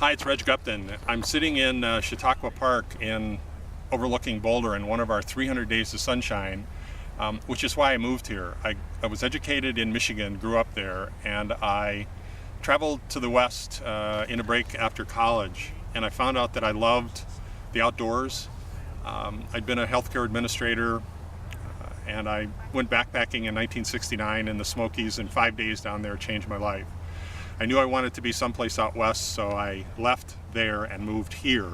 Hi, it's Reg Gupton. I'm sitting in Chautauqua Park overlooking Boulder in one of our 300 days of sunshine, which is why I moved here. I was educated in Michigan, grew up there, and I traveled to the West in a break after college, and I found out that I loved the outdoors. I'd been a healthcare administrator, and I went backpacking in 1969 in the Smokies, and 5 days down there changed my life. I knew I wanted to be someplace out west, so I left there and moved here.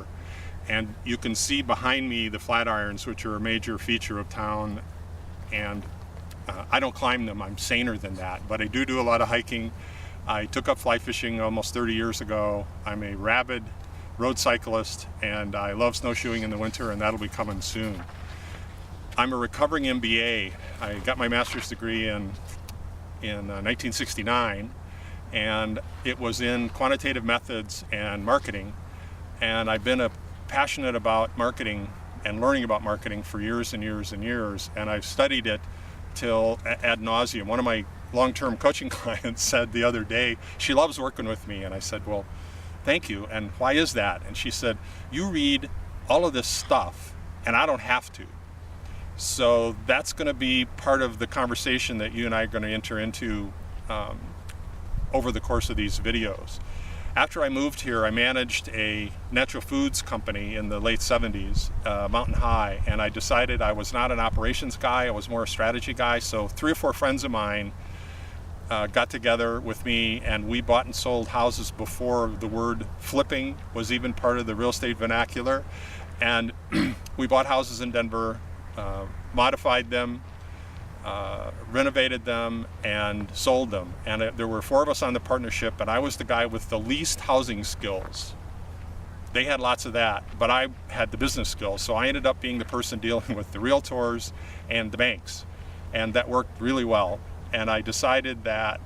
And you can see behind me the Flatirons, which are a major feature of town. And I don't climb them, I'm saner than that, but I do a lot of hiking. I took up fly fishing almost 30 years ago. I'm a rabid road cyclist, and I love snowshoeing in the winter, and that'll be coming soon. I'm a recovering MBA. I got my master's degree in 1969. And it was in Quantitative Methods and Marketing, and I've been passionate about marketing and learning about marketing for years and years and years, and I've studied it till ad nauseam. One of my long-term coaching clients said the other day, she loves working with me, and I said, well, thank you, and why is that? And she said, you read all of this stuff, and I don't have to. So that's going to be part of the conversation that you and I are going to enter into over the course of these videos. After I moved here, I managed a natural foods company in the late 70s, Mountain High, and I decided I was not an operations guy, I was more a strategy guy. So 3 or 4 friends of mine got together with me, and we bought and sold houses before the word flipping was even part of the real estate vernacular. And we bought houses in Denver, modified them, renovated them, and sold them. And there were 4 of us on the partnership, and I was the guy with the least housing skills. They had lots of that, but I had the business skills. So I ended up being the person dealing with the realtors and the banks, and that worked really well. And I decided that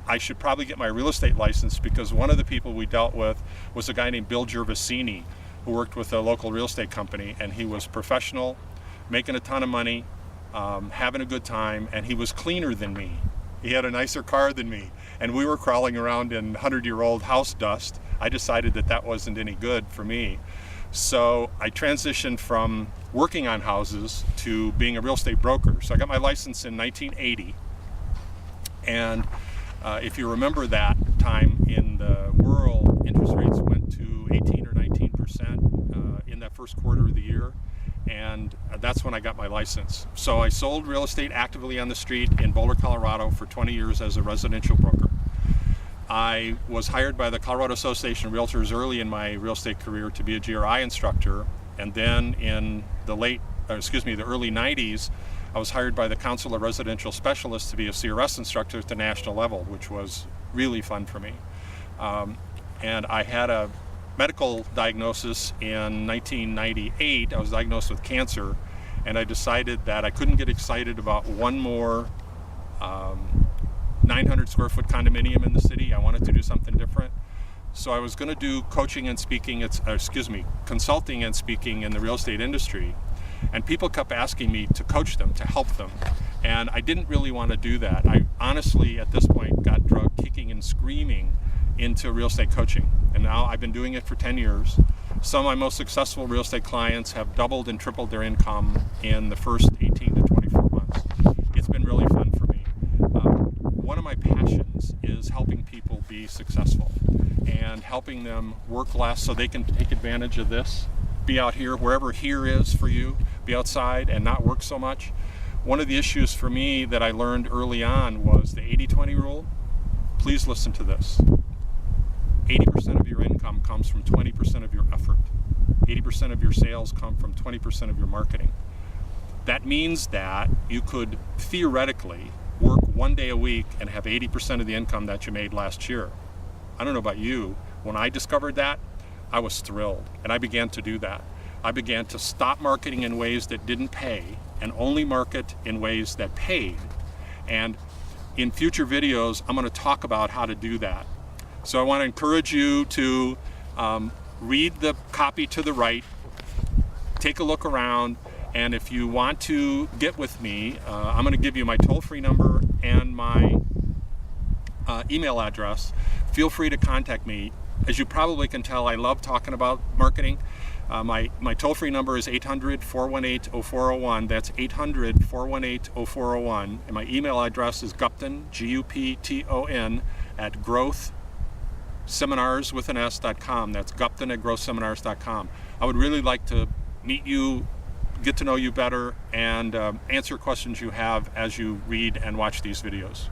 I should probably get my real estate license, because one of the people we dealt with was a guy named Bill Gervasini, who worked with a local real estate company, and he was professional, making a ton of money, having a good time, and he was cleaner than me. He had a nicer car than me, and we were crawling around in 100-year-old house dust. I decided that that wasn't any good for me. So I transitioned from working on houses to being a real estate broker. So I got my license in 1980, and if you remember that time in the world, interest rates went to 18 or 19% in that first quarter of the year. And that's when I got my license. So I sold real estate actively on the street in Boulder, Colorado for 20 years as a residential broker. I was hired by the Colorado Association of Realtors early in my real estate career to be a GRI instructor. And then in the early 90s, I was hired by the Council of Residential Specialists to be a CRS instructor at the national level, which was really fun for me. And I had a medical diagnosis in 1998. I was diagnosed with cancer, and I decided that I couldn't get excited about one more 900 square foot condominium in the city. I wanted to do something different. So I was going to do coaching and speaking, consulting and speaking in the real estate industry. And people kept asking me to coach them, to help them. And I didn't really want to do that. I honestly, at this point, got drugged kicking and screaming into real estate coaching. And now I've been doing it for 10 years. Some of my most successful real estate clients have doubled and tripled their income in the first 18 to 24 months. It's been really fun for me. One of my passions is helping people be successful and helping them work less so they can take advantage of this, be out here, wherever here is for you, be outside and not work so much. One of the issues for me that I learned early on was the 80-20 rule. Please listen to this. 80% of your income comes from 20% of your effort. 80% of your sales come from 20% of your marketing. That means that you could theoretically work 1 day a week and have 80% of the income that you made last year. I don't know about you, when I discovered that, I was thrilled, and I began to do that. I began to stop marketing in ways that didn't pay and only market in ways that paid. And in future videos, I'm going to talk about how to do that. So I want to encourage you to read the copy to the right, take a look around, and if you want to get with me, I'm going to give you my toll-free number and my email address. Feel free to contact me. As you probably can tell, I love talking about marketing. My toll-free number is 800-418-0401. That's 800-418-0401. And my email address is Gupton, Gupton, at growthseminars.com. That's Gupton at growthseminars.com. I would really like to meet you, get to know you better, and answer questions you have as you read and watch these videos.